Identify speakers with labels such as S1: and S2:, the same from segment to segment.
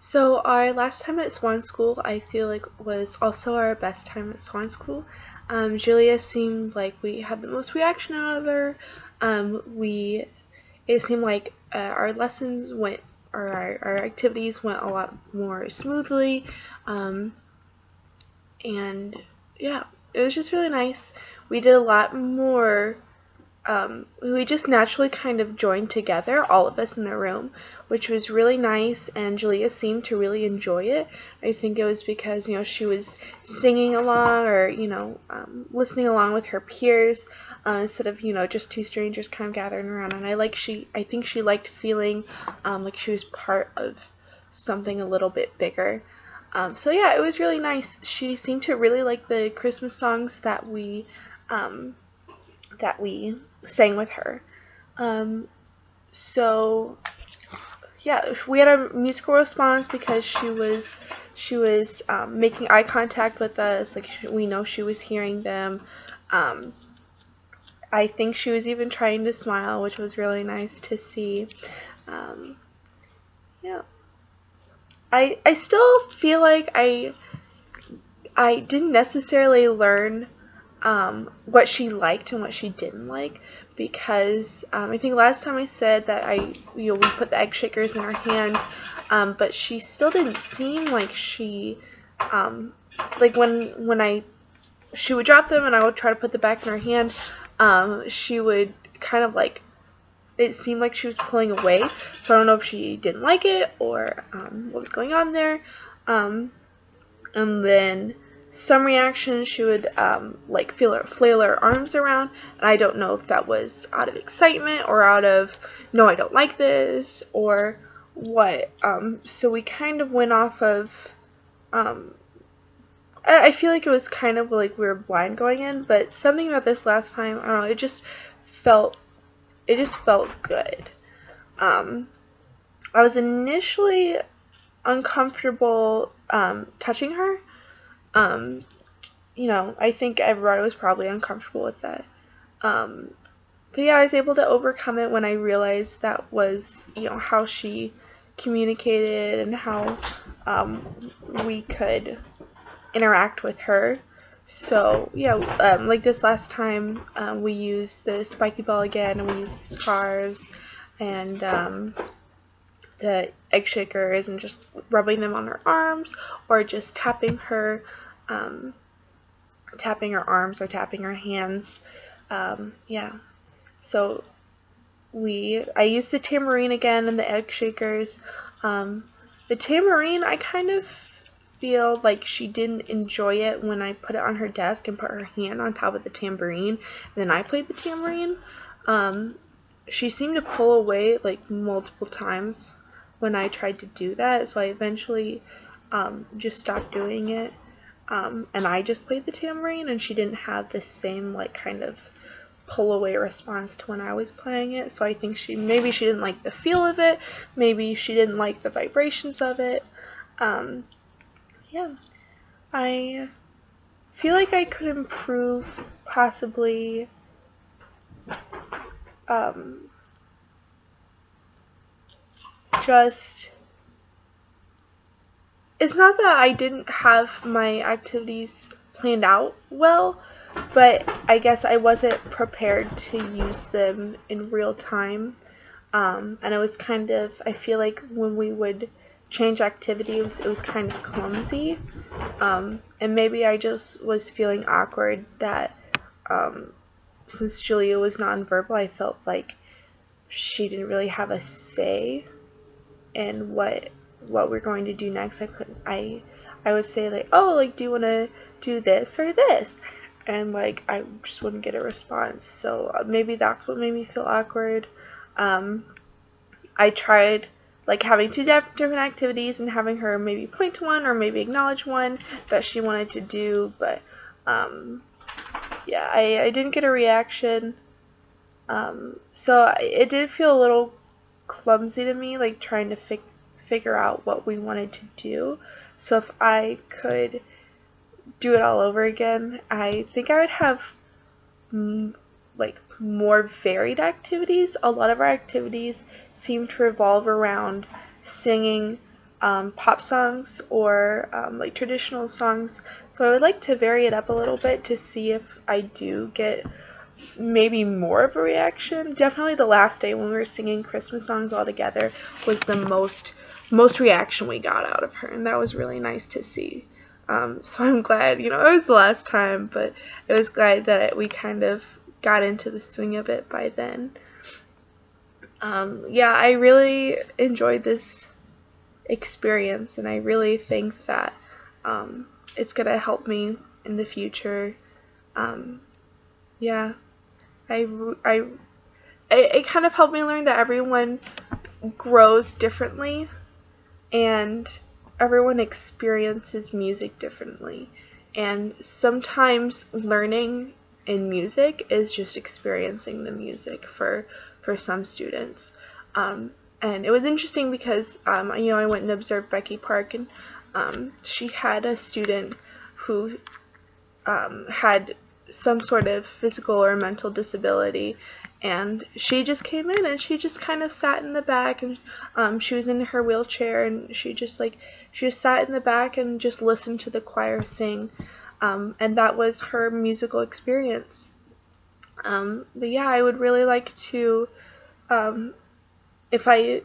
S1: So our last time at Swan School, I feel like was also our best time at Swan School. Julia seemed like we had the most reaction out of her. It seemed like our lessons went, or our activities went a lot more smoothly, um, and yeah, it was just really nice. We did a lot more. We just naturally kind of joined together, all of us in the room, which was really nice, and Julia seemed to really enjoy it. I think it was because, she was singing along or, listening along with her peers, instead of, just two strangers kind of gathering around. And I think she liked feeling like she was part of something a little bit bigger. So yeah, it was really nice. She seemed to really like the Christmas songs that we sang with her. So yeah, we had a musical response because she was making eye contact with us. Like we know she was hearing them. I think she was even trying to smile, which was really nice to see. Yeah, I still feel like I didn't necessarily learn what she liked and what she didn't like, because I think last time I said that we put the egg shakers in her hand, but she still didn't seem like she like she would drop them and I would try to put them back in her hand, she would kind of like, it seemed like she was pulling away, so I don't know if she didn't like it or what was going on there. And then some reactions she would like flail her arms around, and I don't know if that was out of excitement or out of no, I don't like this, or what. So we kind of went off of I feel like it was kind of like we were blind going in, but something about this last time, I don't know, it just felt good. I was initially uncomfortable touching her. I think everybody was probably uncomfortable with that. But yeah, I was able to overcome it when I realized that was, how she communicated and how we could interact with her. So yeah, like this last time, we used the spiky ball again, and we used the scarves and the egg shakers, and just rubbing them on her arms, or just tapping her arms or tapping her hands. Yeah, so I used the tambourine again and the egg shakers. The tambourine, I kind of feel like she didn't enjoy it when I put it on her desk and put her hand on top of the tambourine, and then I played the tambourine. She seemed to pull away like multiple times when I tried to do that, so I eventually just stopped doing it. And I just played the tambourine, and she didn't have the same like kind of pull away response to when I was playing it. So I think maybe she didn't like the feel of it, maybe she didn't like the vibrations of it. Yeah, I feel like I could improve possibly just, it's not that I didn't have my activities planned out well, but I guess I wasn't prepared to use them in real time. And it was kind of, I feel like when we would change activities, it was kind of clumsy. And maybe I just was feeling awkward that since Julia was nonverbal, I felt like she didn't really have a say in what we're going to do next. I would say like, oh, like, do you want to do this or this? And like I just wouldn't get a response. So maybe that's what made me feel awkward. I tried like having two different activities and having her maybe point to one or maybe acknowledge one that she wanted to do, but yeah, I didn't get a reaction. So it did feel a little clumsy to me, like trying to figure out what we wanted to do. So if I could do it all over again, I think I would have like more varied activities. A lot of our activities seem to revolve around singing pop songs or like traditional songs. So I would like to vary it up a little bit to see if I do get maybe more of a reaction. Definitely the last day when we were singing Christmas songs all together was the most reaction we got out of her, and that was really nice to see. So I'm glad, it was the last time, but I was glad that we kind of got into the swing of it by then. Yeah, I really enjoyed this experience, and I really think that it's gonna help me in the future. Yeah, it kind of helped me learn that everyone grows differently and everyone experiences music differently. And sometimes learning in music is just experiencing the music for some students. And it was interesting because I went and observed Becky Park, and she had a student who had some sort of physical or mental disability, and she just came in and she just kind of sat in the back, and she was in her wheelchair, and she just sat in the back and just listened to the choir sing, and that was her musical experience. But yeah, I would really like to, if I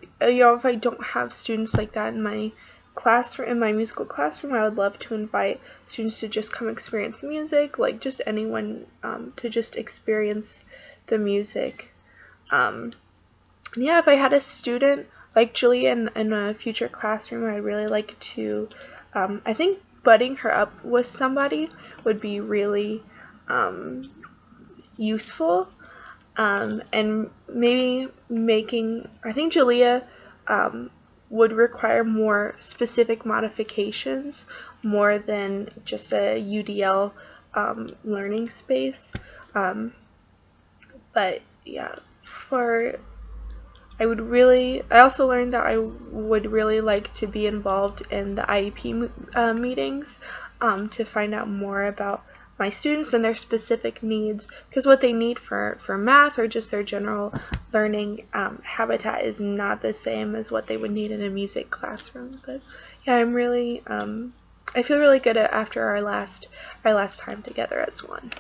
S1: don't have students like that in my classroom, in my musical classroom, I would love to invite students to just come experience music, like just anyone to just experience the music. Yeah, if I had a student like Julia in a future classroom, I'd really like to, I think budding her up with somebody would be really useful. And maybe I think Julia would require more specific modifications, more than just a UDL learning space. But yeah, I also learned that I would really like to be involved in the IEP meetings to find out more about my students and their specific needs, because what they need for math or just their general learning habitat is not the same as what they would need in a music classroom. But yeah, I feel really good after our last time together at Swann.